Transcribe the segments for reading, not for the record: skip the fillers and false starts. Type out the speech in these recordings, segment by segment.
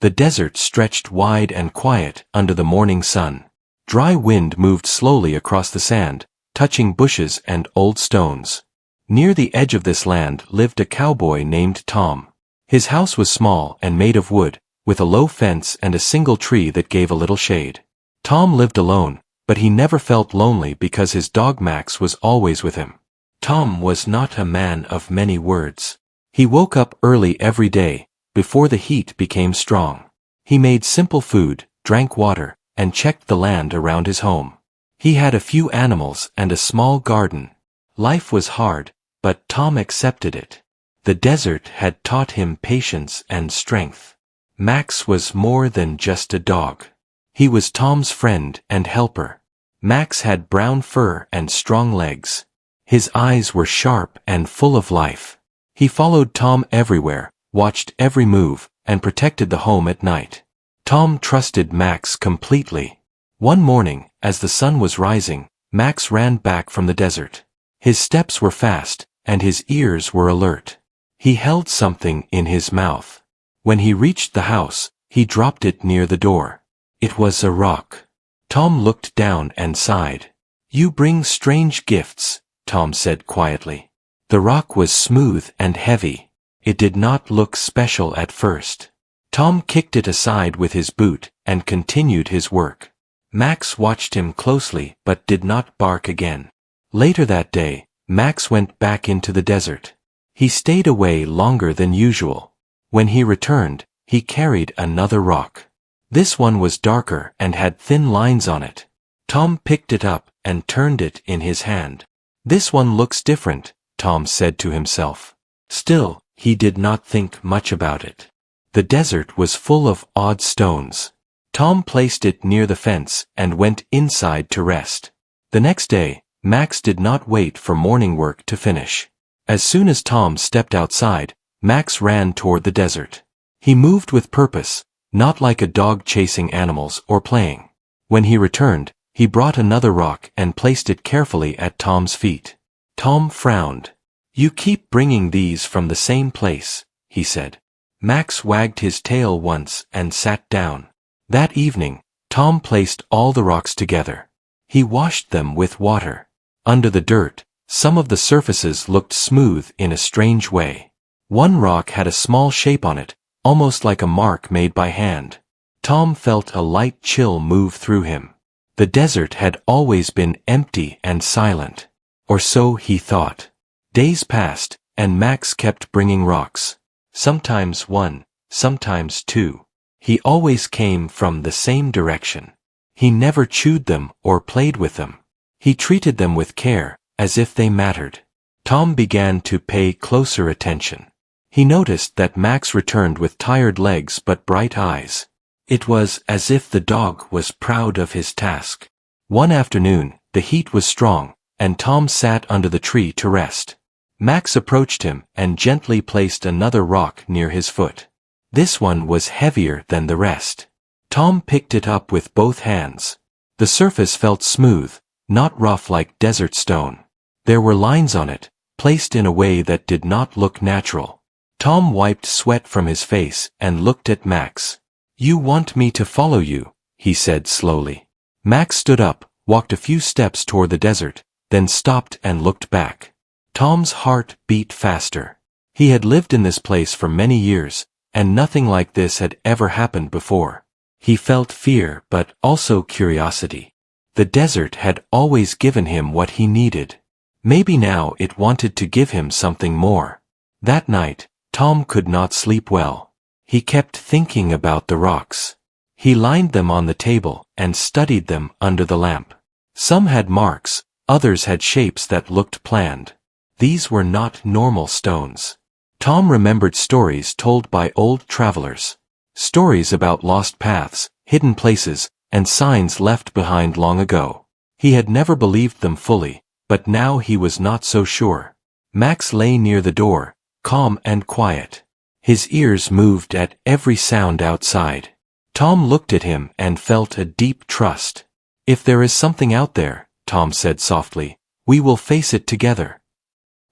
The desert stretched wide and quiet under the morning sun. Dry wind moved slowly across the sand, touching bushes and old stones. Near the edge of this land lived a cowboy named Tom. His house was small and made of wood, with a low fence and a single tree that gave a little shade. Tom lived alone, but he never felt lonely because his dog Max was always with him. Tom was not a man of many words. He woke up early every day, before the heat became strong. He made simple food, drank water, and checked the land around his home. He had a few animals and a small garden. Life was hard, but Tom accepted it. The desert had taught him patience and strength. Max was more than just a dog. He was Tom's friend and helper. Max had brown fur and strong legs. His eyes were sharp and full of life. He followed Tom everywhere, watched every move, and protected the home at night. Tom trusted Max completely. One morning, as the sun was rising, Max ran back from the desert. His steps were fast, and his ears were alert. He held something in his mouth. When he reached the house, he dropped it near the door. It was a rock. Tom looked down and sighed. "You bring strange gifts," Tom said quietly. The rock was smooth and heavy. It did not look special at first. Tom kicked it aside with his boot and continued his work. Max watched him closely but did not bark again. Later that day, Max went back into the desert. He stayed away longer than usual. When he returned, he carried another rock. This one was darker and had thin lines on it. Tom picked it up and turned it in his hand. "This one looks different," Tom said to himself. Still, he did not think much about it. The desert was full of odd stones. Tom placed it near the fence and went inside to rest. The next day, Max did not wait for morning work to finish. As soon as Tom stepped outside, Max ran toward the desert. He moved with purpose, not like a dog chasing animals or playing. When he returned, he brought another rock and placed it carefully at Tom's feet. Tom frowned. "You keep bringing these from the same place," he said. Max wagged his tail once and sat down. That evening, Tom placed all the rocks together. He washed them with water. Under the dirt, some of the surfaces looked smooth in a strange way. One rock had a small shape on it, almost like a mark made by hand. Tom felt a light chill move through him. The desert had always been empty and silent. Or so he thought. Days passed, and Max kept bringing rocks. Sometimes one, sometimes two. He always came from the same direction. He never chewed them or played with them. He treated them with care, as if they mattered. Tom began to pay closer attention. He noticed that Max returned with tired legs but bright eyes. It was as if the dog was proud of his task. One afternoon, the heat was strong, and Tom sat under the tree to rest. Max approached him and gently placed another rock near his foot. This one was heavier than the rest. Tom picked it up with both hands. The surface felt smooth, not rough like desert stone. There were lines on it, placed in a way that did not look natural. Tom wiped sweat from his face and looked at Max. "You want me to follow you," he said slowly. Max stood up, walked a few steps toward the desert, then stopped and looked back. Tom's heart beat faster. He had lived in this place for many years, and nothing like this had ever happened before. He felt fear but also curiosity. The desert had always given him what he needed. Maybe now it wanted to give him something more. That night, Tom could not sleep well. He kept thinking about the rocks. He lined them on the table and studied them under the lamp. Some had marks, others had shapes that looked planned. These were not normal stones. Tom remembered stories told by old travelers. Stories about lost paths, hidden places, and signs left behind long ago. He had never believed them fully, but now he was not so sure. Max lay near the door, calm and quiet. His ears moved at every sound outside. Tom looked at him and felt a deep trust. "If there is something out there," Tom said softly, "we will face it together."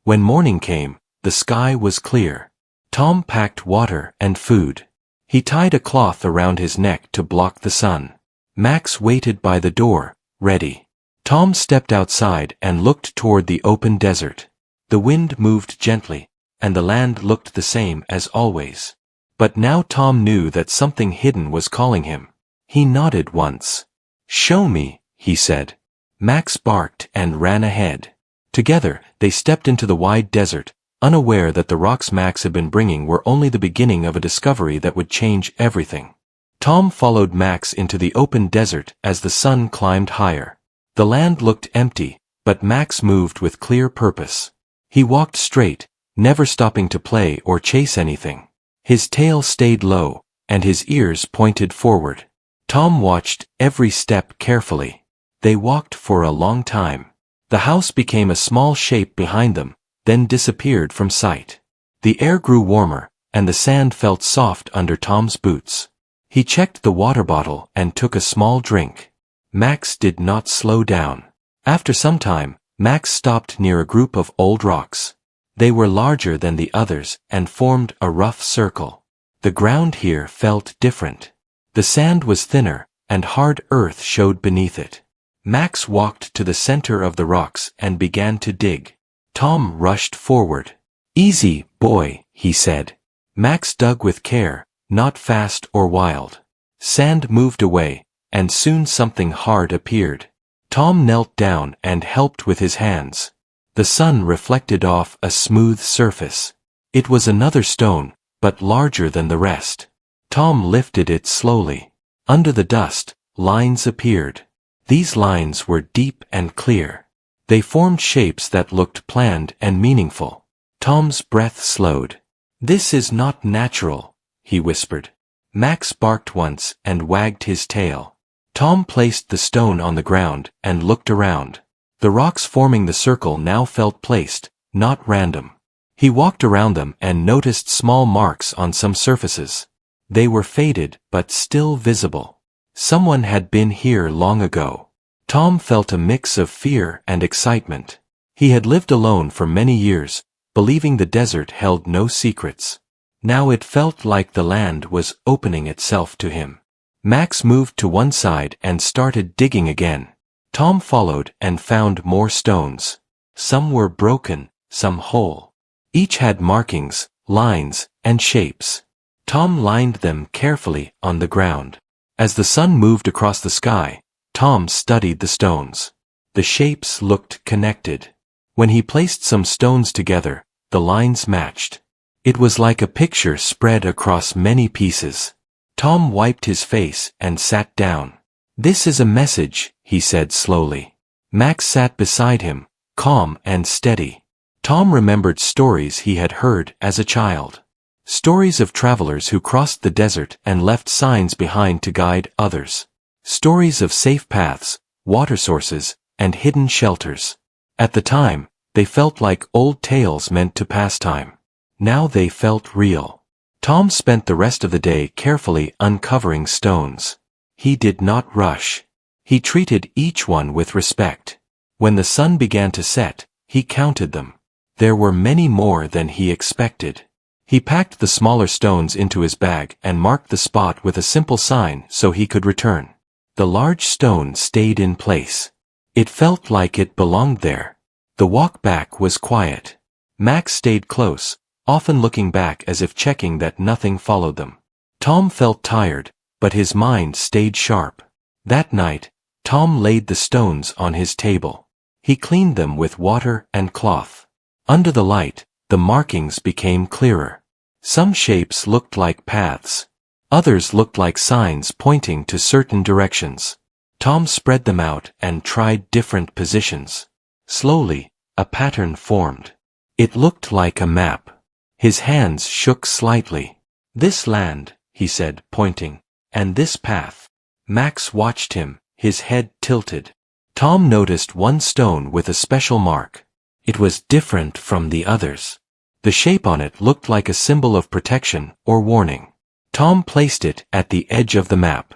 When morning came, the sky was clear. Tom packed water and food. He tied a cloth around his neck to block the sun. Max waited by the door, ready. Tom stepped outside and looked toward the open desert. The wind moved gently, and the land looked the same as always. But now Tom knew that something hidden was calling him. He nodded once. "Show me," he said. Max barked and ran ahead. Together, they stepped into the wide desert, unaware that the rocks Max had been bringing were only the beginning of a discovery that would change everything. Tom followed Max into the open desert as the sun climbed higher. The land looked empty, but Max moved with clear purpose. He walked straight, never stopping to play or chase anything. His tail stayed low, and his ears pointed forward. Tom watched every step carefully. They walked for a long time. The house became a small shape behind them, then disappeared from sight. The air grew warmer, and the sand felt soft under Tom's boots. He checked the water bottle and took a small drink. Max did not slow down. After some time, Max stopped near a group of old rocks. They were larger than the others and formed a rough circle. The ground here felt different. The sand was thinner, and hard earth showed beneath it. Max walked to the center of the rocks and began to dig. Tom rushed forward. "Easy, boy," he said. Max dug with care, not fast or wild. Sand moved away, and soon something hard appeared. Tom knelt down and helped with his hands. The sun reflected off a smooth surface. It was another stone, but larger than the rest. Tom lifted it slowly. Under the dust, lines appeared. These lines were deep and clear. They formed shapes that looked planned and meaningful. Tom's breath slowed. "This is not natural," he whispered. Max barked once and wagged his tail. Tom placed the stone on the ground and looked around. The rocks forming the circle now felt placed, not random. He walked around them and noticed small marks on some surfaces. They were faded but still visible. Someone had been here long ago. Tom felt a mix of fear and excitement. He had lived alone for many years, believing the desert held no secrets. Now it felt like the land was opening itself to him. Max moved to one side and started digging again. Tom followed and found more stones. Some were broken, some whole. Each had markings, lines, and shapes. Tom lined them carefully on the ground. As the sun moved across the sky, Tom studied the stones. The shapes looked connected. When he placed some stones together, the lines matched. It was like a picture spread across many pieces. Tom wiped his face and sat down. "This is a message," he said slowly. Max sat beside him, calm and steady. Tom remembered stories he had heard as a child. Stories of travelers who crossed the desert and left signs behind to guide others. Stories of safe paths, water sources, and hidden shelters. At the time, they felt like old tales meant to pass time. Now they felt real. Tom spent the rest of the day carefully uncovering stones. He did not rush. He treated each one with respect. When the sun began to set, he counted them. There were many more than he expected. He packed the smaller stones into his bag and marked the spot with a simple sign so he could return. The large stone stayed in place. It felt like it belonged there. The walk back was quiet. Max stayed close, often looking back as if checking that nothing followed them. Tom felt tired, but his mind stayed sharp. That night, Tom laid the stones on his table. He cleaned them with water and cloth. Under the light, the markings became clearer. Some shapes looked like paths. Others looked like signs pointing to certain directions. Tom spread them out and tried different positions. Slowly, a pattern formed. It looked like a map. His hands shook slightly. "This land," he said, pointing, "and this path." Max watched him, his head tilted. Tom noticed one stone with a special mark. It was different from the others. The shape on it looked like a symbol of protection or warning. Tom placed it at the edge of the map.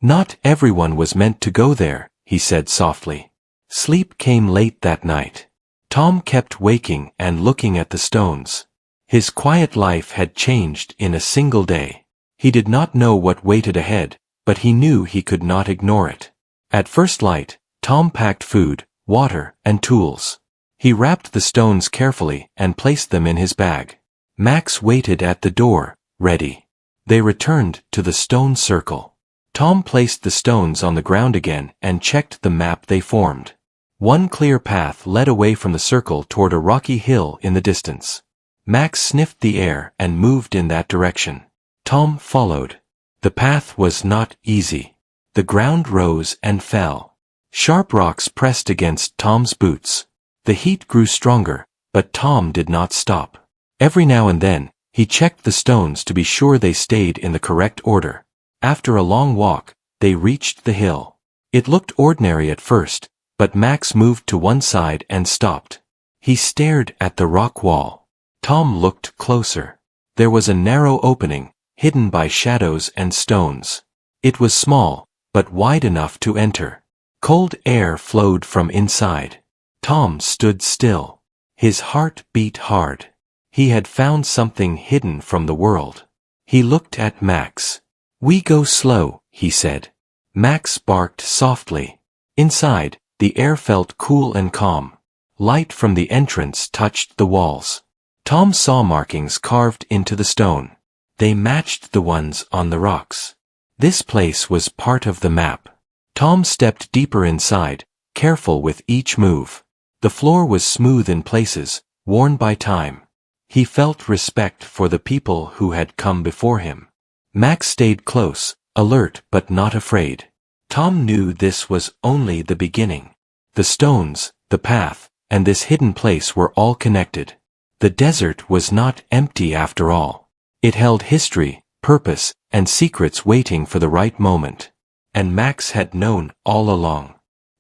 "Not everyone was meant to go there," he said softly. Sleep came late that night. Tom kept waking and looking at the stones. His quiet life had changed in a single day. He did not know what waited ahead, but he knew he could not ignore it. At first light, Tom packed food, water, and tools. He wrapped the stones carefully and placed them in his bag. Max waited at the door, ready. They returned to the stone circle. Tom placed the stones on the ground again and checked the map they formed. One clear path led away from the circle toward a rocky hill in the distance. Max sniffed the air and moved in that direction. Tom followed. The path was not easy. The ground rose and fell. Sharp rocks pressed against Tom's boots. The heat grew stronger, but Tom did not stop. Every now and then, he checked the stones to be sure they stayed in the correct order. After a long walk, they reached the hill. It looked ordinary at first, but Max moved to one side and stopped. He stared at the rock wall. Tom looked closer. There was a narrow opening, hidden by shadows and stones. It was small, but wide enough to enter. Cold air flowed from inside. Tom stood still. His heart beat hard. He had found something hidden from the world. He looked at Max. "We go slow," he said. Max barked softly. Inside, the air felt cool and calm. Light from the entrance touched the walls. Tom saw markings carved into the stone. They matched the ones on the rocks. This place was part of the map. Tom stepped deeper inside, careful with each move. The floor was smooth in places, worn by time. He felt respect for the people who had come before him. Max stayed close, alert but not afraid. Tom knew this was only the beginning. The stones, the path, and this hidden place were all connected. The desert was not empty after all. It held history, purpose, and secrets waiting for the right moment. And Max had known all along.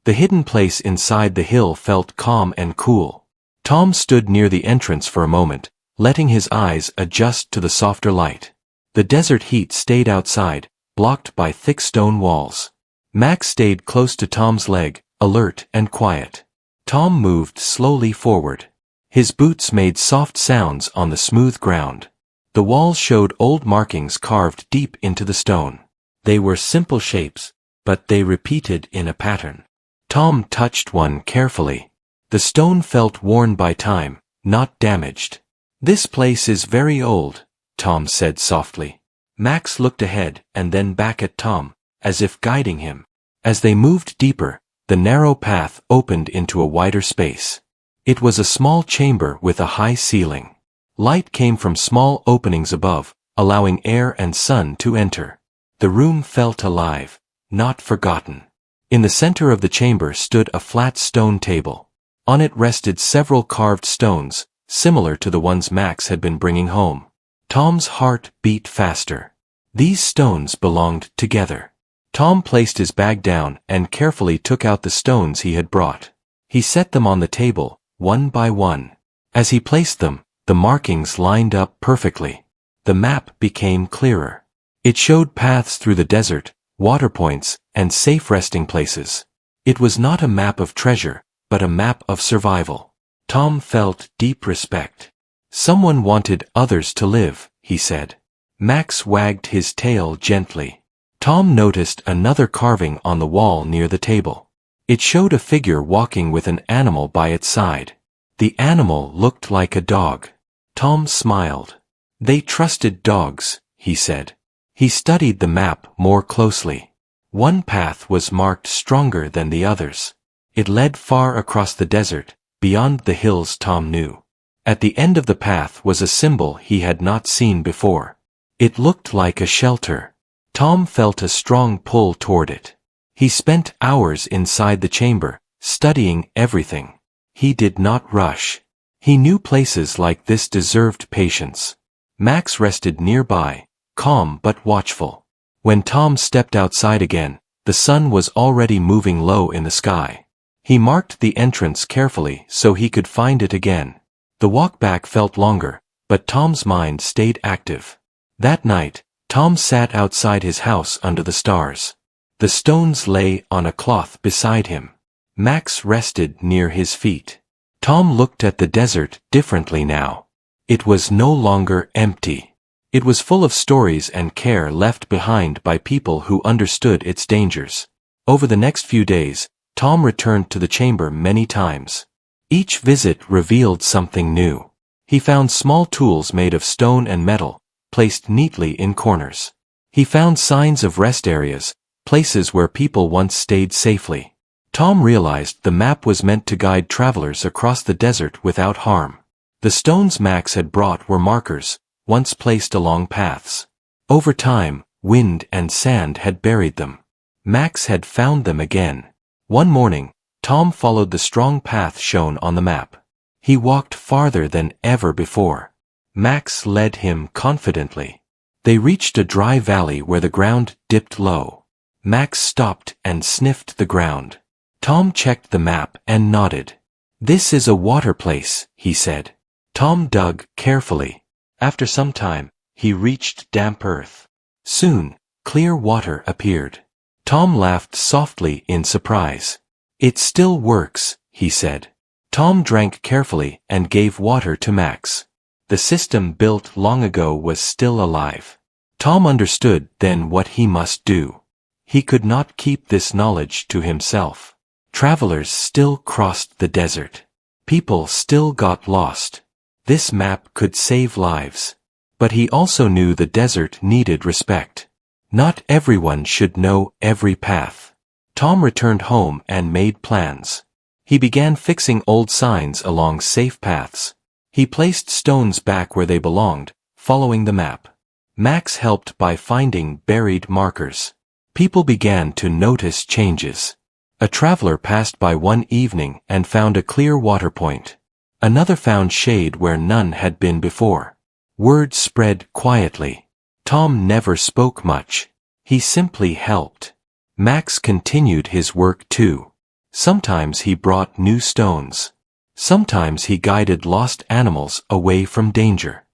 The hidden place inside the hill felt calm and cool. Tom stood near the entrance for a moment, letting his eyes adjust to the softer light. The desert heat stayed outside, blocked by thick stone walls. Max stayed close to Tom's leg, alert and quiet. Tom moved slowly forward. His boots made soft sounds on the smooth ground. The walls showed old markings carved deep into the stone. They were simple shapes, but they repeated in a pattern. Tom touched one carefully. The stone felt worn by time, not damaged. "This place is very old," Tom said softly. Max looked ahead and then back at Tom, as if guiding him. As they moved deeper, the narrow path opened into a wider space. It was a small chamber with a high ceiling. Light came from small openings above, allowing air and sun to enter. The room felt alive, not forgotten. In the center of the chamber stood a flat stone table. On it rested several carved stones, similar to the ones Max had been bringing home. Tom's heart beat faster. These stones belonged together. Tom placed his bag down and carefully took out the stones he had brought. He set them on the table, one by one. As he placed them, the markings lined up perfectly. The map became clearer. It showed paths through the desert, water points, and safe resting places. It was not a map of treasure, but a map of survival. Tom felt deep respect. "Someone wanted others to live," he said. Max wagged his tail gently. Tom noticed another carving on the wall near the table. It showed a figure walking with an animal by its side. The animal looked like a dog. Tom smiled. "They trusted dogs," he said. He studied the map more closely. One path was marked stronger than the others. It led far across the desert, beyond the hills Tom knew. At the end of the path was a symbol he had not seen before. It looked like a shelter. Tom felt a strong pull toward it. He spent hours inside the chamber, studying everything. He did not rush. He knew places like this deserved patience. Max rested nearby, calm but watchful. When Tom stepped outside again, the sun was already moving low in the sky. He marked the entrance carefully so he could find it again. The walk back felt longer, but Tom's mind stayed active. That night, Tom sat outside his house under the stars. The stones lay on a cloth beside him. Max rested near his feet. Tom looked at the desert differently now. It was no longer empty. It was full of stories and care left behind by people who understood its dangers. Over the next few days, Tom returned to the chamber many times. Each visit revealed something new. He found small tools made of stone and metal, placed neatly in corners. He found signs of rest areas, places where people once stayed safely. Tom realized the map was meant to guide travelers across the desert without harm. The stones Max had brought were markers, once placed along paths. Over time, wind and sand had buried them. Max had found them again. One morning, Tom followed the strong path shown on the map. He walked farther than ever before. Max led him confidently. They reached a dry valley where the ground dipped low. Max stopped and sniffed the ground. Tom checked the map and nodded. "This is a water place," he said. Tom dug carefully. After some time, he reached damp earth. Soon, clear water appeared. Tom laughed softly in surprise. "It still works," he said. Tom drank carefully and gave water to Max. The system built long ago was still alive. Tom understood then what he must do. He could not keep this knowledge to himself. Travelers still crossed the desert. People still got lost. This map could save lives. But he also knew the desert needed respect. Not everyone should know every path. Tom returned home and made plans. He began fixing old signs along safe paths. He placed stones back where they belonged, following the map. Max helped by finding buried markers. People began to notice changes. A traveler passed by one evening and found a clear water point. Another found shade where none had been before. Word spread quietly. Tom never spoke much. He simply helped. Max continued his work too. Sometimes he brought new stones. Sometimes he guided lost animals away from danger.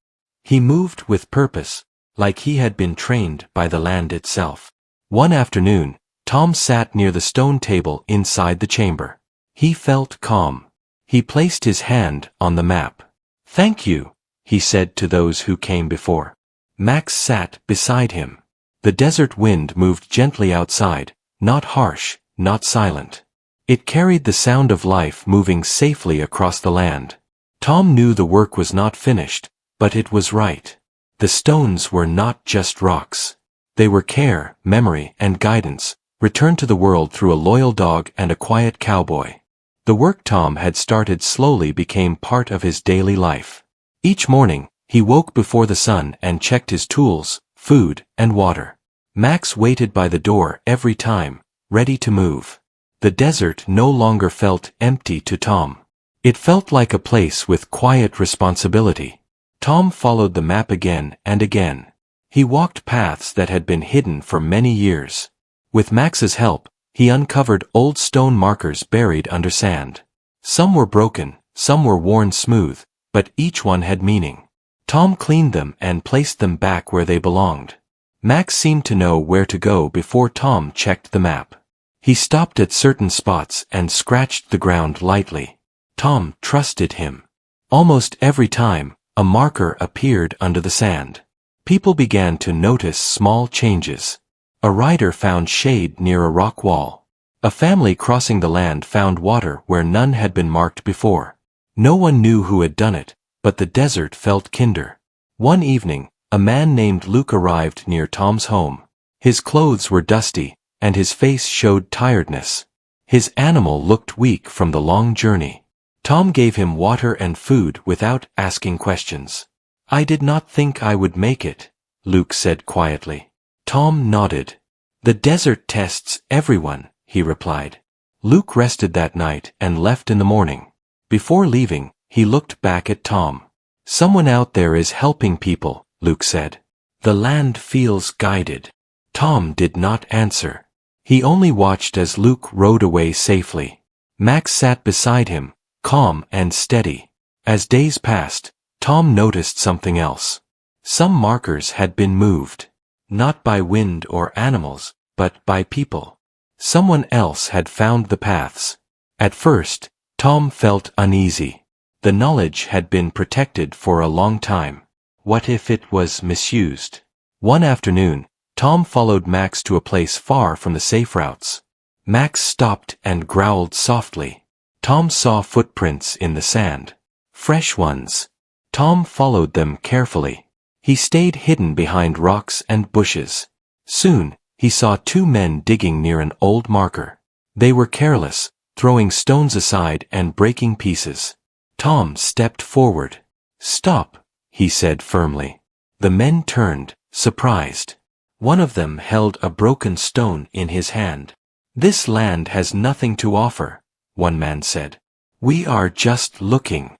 He moved with purpose, like he had been trained by the land itself. One afternoon, Tom sat near the stone table inside the chamber. He felt calm. He placed his hand on the map. "Thank you," he said to those who came before. Max sat beside him. The desert wind moved gently outside, not harsh, not silent. It carried the sound of life moving safely across the land. Tom knew the work was not finished, but it was right. The stones were not just rocks. They were care, memory, and guidance, returned to the world through a loyal dog and a quiet cowboy. The work Tom had started slowly became part of his daily life. Each morning, he woke before the sun and checked his tools, food, and water. Max waited by the door every time, ready to move. The desert no longer felt empty to Tom. It felt like a place with quiet responsibility. Tom followed the map again and again. He walked paths that had been hidden for many years. With Max's help, he uncovered old stone markers buried under sand. Some were broken, some were worn smooth, but each one had meaning. Tom cleaned them and placed them back where they belonged. Max seemed to know where to go before Tom checked the map. He stopped at certain spots and scratched the ground lightly. Tom trusted him. Almost every time, a marker appeared under the sand. People began to notice small changes. A rider found shade near a rock wall. A family crossing the land found water where none had been marked before. No one knew who had done it, but the desert felt kinder. One evening, a man named Luke arrived near Tom's home. His clothes were dusty, and his face showed tiredness. His animal looked weak from the long journey. Tom gave him water and food without asking questions. "I did not think I would make it," Luke said quietly. Tom nodded. "The desert tests everyone," he replied. Luke rested that night and left in the morning. Before leaving, he looked back at Tom. "Someone out there is helping people," Luke said. "The land feels guided." Tom did not answer. He only watched as Luke rode away safely. Max sat beside him, calm and steady. As days passed, Tom noticed something else. Some markers had been moved. Not by wind or animals, but by people. Someone else had found the paths. At first, Tom felt uneasy. The knowledge had been protected for a long time. What if it was misused? One afternoon, Tom followed Max to a place far from the safe routes. Max stopped and growled softly. Tom saw footprints in the sand. Fresh ones. Tom followed them carefully. He stayed hidden behind rocks and bushes. Soon, he saw two men digging near an old marker. They were careless, throwing stones aside and breaking pieces. Tom stepped forward. "Stop," he said firmly. The men turned, surprised. One of them held a broken stone in his hand. "This land has nothing to offer," one man said. "We are just looking."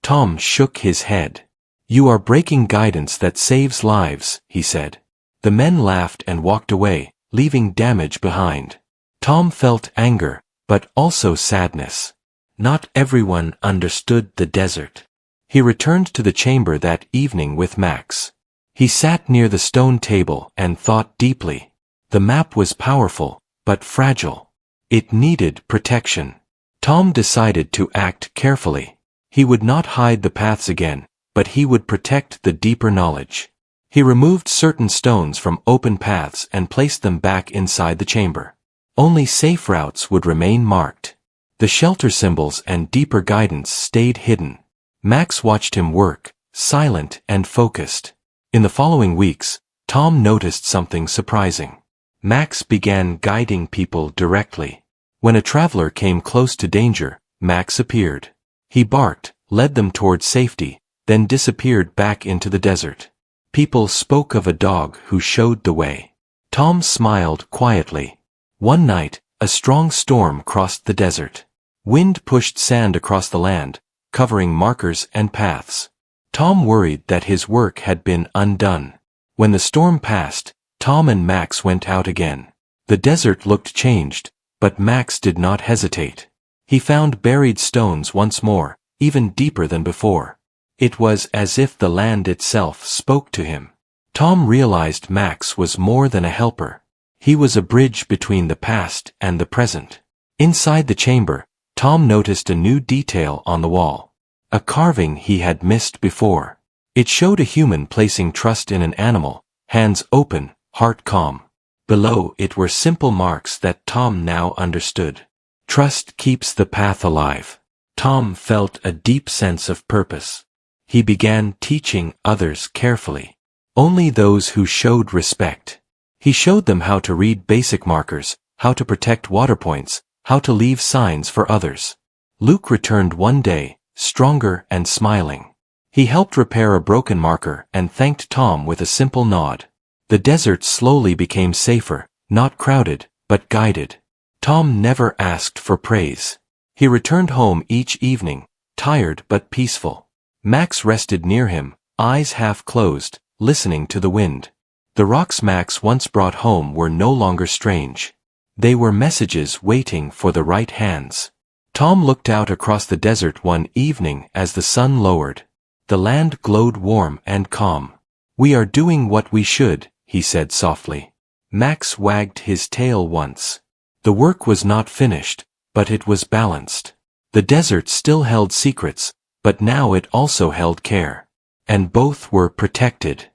Tom shook his head. "You are breaking guidance that saves lives," he said. The men laughed and walked away, leaving damage behind. Tom felt anger, but also sadness. Not everyone understood the desert. He returned to the chamber that evening with Max. He sat near the stone table and thought deeply. The map was powerful, but fragile. It needed protection. Tom decided to act carefully. He would not hide the paths again, but he would protect the deeper knowledge. He removed certain stones from open paths and placed them back inside the chamber. Only safe routes would remain marked. The shelter symbols and deeper guidance stayed hidden. Max watched him work, silent and focused. In the following weeks, Tom noticed something surprising. Max began guiding people directly. When a traveler came close to danger, Max appeared. He barked, led them toward safety, then disappeared back into the desert. People spoke of a dog who showed the way. Tom smiled quietly. One night, a strong storm crossed the desert. Wind pushed sand across the land, covering markers and paths. Tom worried that his work had been undone. When the storm passed, Tom and Max went out again. The desert looked changed, but Max did not hesitate. He found buried stones once more, even deeper than before. It was as if the land itself spoke to him. Tom realized Max was more than a helper. He was a bridge between the past and the present. Inside the chamber, Tom noticed a new detail on the wall. A carving he had missed before. It showed a human placing trust in an animal, hands open, heart calm. Below it were simple marks that Tom now understood. Trust keeps the path alive. Tom felt a deep sense of purpose. He began teaching others carefully. Only those who showed respect. He showed them how to read basic markers, how to protect water points, how to leave signs for others. Luke returned one day, stronger and smiling. He helped repair a broken marker and thanked Tom with a simple nod. The desert slowly became safer, not crowded, but guided. Tom never asked for praise. He returned home each evening, tired but peaceful. Max rested near him, eyes half closed, listening to the wind. The rocks Max once brought home were no longer strange. They were messages waiting for the right hands. Tom looked out across the desert one evening as the sun lowered. The land glowed warm and calm. "We are doing what we should," he said softly. Max wagged his tail once. The work was not finished, but it was balanced. The desert still held secrets, but now it also held care. And both were protected.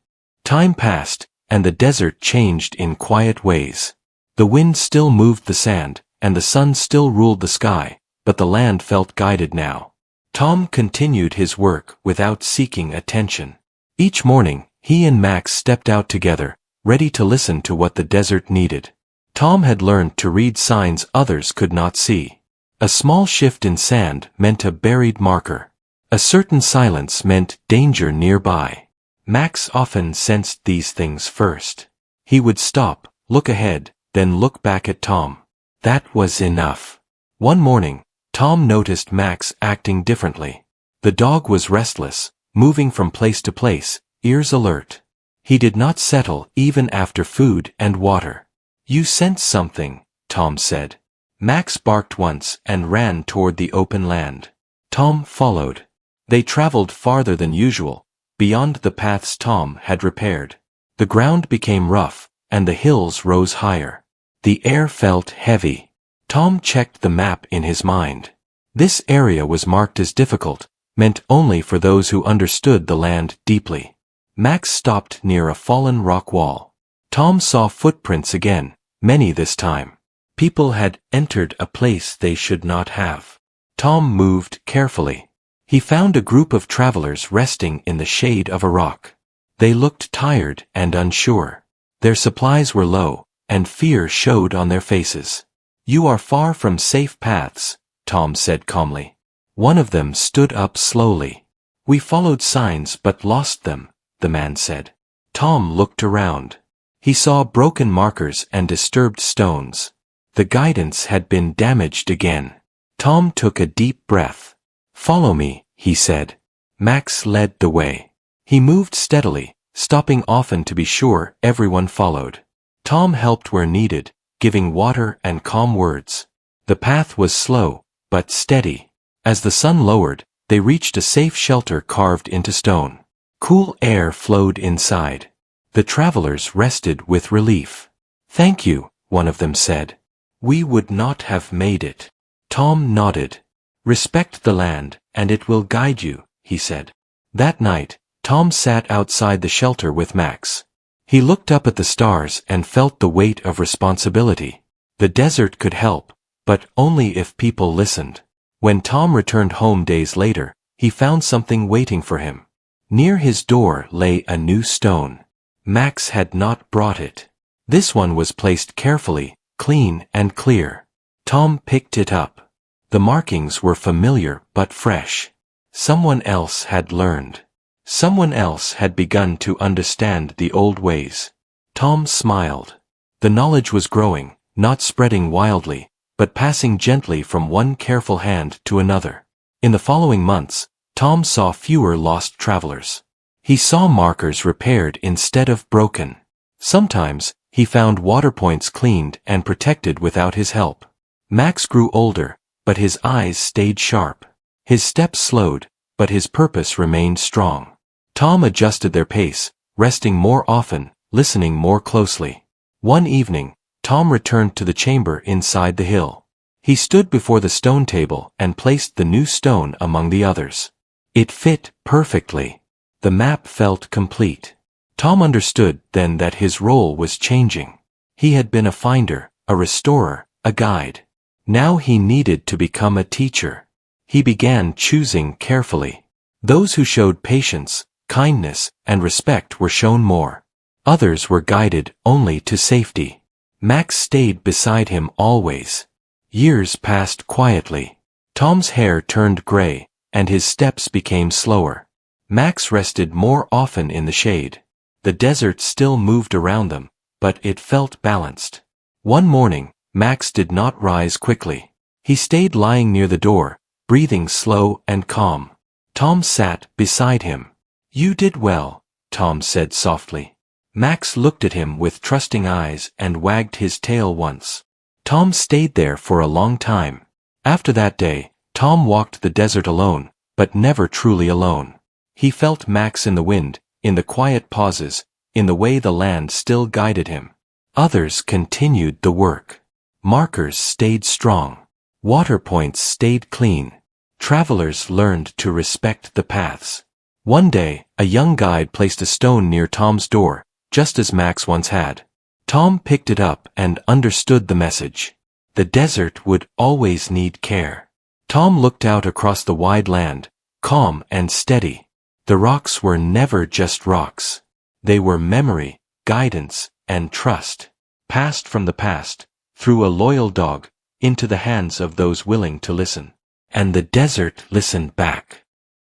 Time passed, and the desert changed in quiet ways. The wind still moved the sand, and the sun still ruled the sky, but the land felt guided now. Tom continued his work without seeking attention. Each morning, he and Max stepped out together, ready to listen to what the desert needed. Tom had learned to read signs others could not see. A small shift in sand meant a buried marker. A certain silence meant danger nearby. Max often sensed these things first. He would stop, look ahead, then look back at Tom. That was enough. One morning, Tom noticed Max acting differently. The dog was restless, moving from place to place, ears alert. He did not settle even after food and water. "You sense something," Tom said. Max barked once and ran toward the open land. Tom followed. They traveled farther than usual, beyond the paths Tom had repaired. The ground became rough, and the hills rose higher. The air felt heavy. Tom checked the map in his mind. This area was marked as difficult, meant only for those who understood the land deeply. Max stopped near a fallen rock wall. Tom saw footprints again, many this time. People had entered a place they should not have. Tom moved carefully. He found a group of travelers resting in the shade of a rock. They looked tired and unsure. Their supplies were low, and fear showed on their faces. "You are far from safe paths," Tom said calmly. One of them stood up slowly. "We followed signs but lost them," the man said. Tom looked around. He saw broken markers and disturbed stones. The guidance had been damaged again. Tom took a deep breath. "Follow me," he said. Max led the way. He moved steadily, stopping often to be sure everyone followed. Tom helped where needed, giving water and calm words. The path was slow, but steady. As the sun lowered, they reached a safe shelter carved into stone. Cool air flowed inside. The travelers rested with relief. "Thank you," one of them said. "We would not have made it." Tom nodded. "Respect the land, and it will guide you," he said. That night, Tom sat outside the shelter with Max. He looked up at the stars and felt the weight of responsibility. The desert could help, but only if people listened. When Tom returned home days later, he found something waiting for him. Near his door lay a new stone. Max had not brought it. This one was placed carefully, clean and clear. Tom picked it up. The markings were familiar but fresh. Someone else had learned. Someone else had begun to understand the old ways. Tom smiled. The knowledge was growing, not spreading wildly, but passing gently from one careful hand to another. In the following months, Tom saw fewer lost travelers. He saw markers repaired instead of broken. Sometimes, he found water points cleaned and protected without his help. Max grew older, but his eyes stayed sharp. His steps slowed, but his purpose remained strong. Tom adjusted their pace, resting more often, listening more closely. One evening, Tom returned to the chamber inside the hill. He stood before the stone table and placed the new stone among the others. It fit perfectly. The map felt complete. Tom understood then that his role was changing. He had been a finder, a restorer, a guide. Now he needed to become a teacher. He began choosing carefully. Those who showed patience, kindness, and respect were shown more. Others were guided only to safety. Max stayed beside him always. Years passed quietly. Tom's hair turned gray, and his steps became slower. Max rested more often in the shade. The desert still moved around them, but it felt balanced. One morning, Max did not rise quickly. He stayed lying near the door, breathing slow and calm. Tom sat beside him. "You did well," Tom said softly. Max looked at him with trusting eyes and wagged his tail once. Tom stayed there for a long time. After that day, Tom walked the desert alone, but never truly alone. He felt Max in the wind, in the quiet pauses, in the way the land still guided him. Others continued the work. Markers stayed strong. Water points stayed clean. Travelers learned to respect the paths. One day, a young guide placed a stone near Tom's door, just as Max once had. Tom picked it up and understood the message. The desert would always need care. Tom looked out across the wide land, calm and steady. The rocks were never just rocks. They were memory, guidance, and trust, passed from the past, through a loyal dog, into the hands of those willing to listen. And the desert listened back.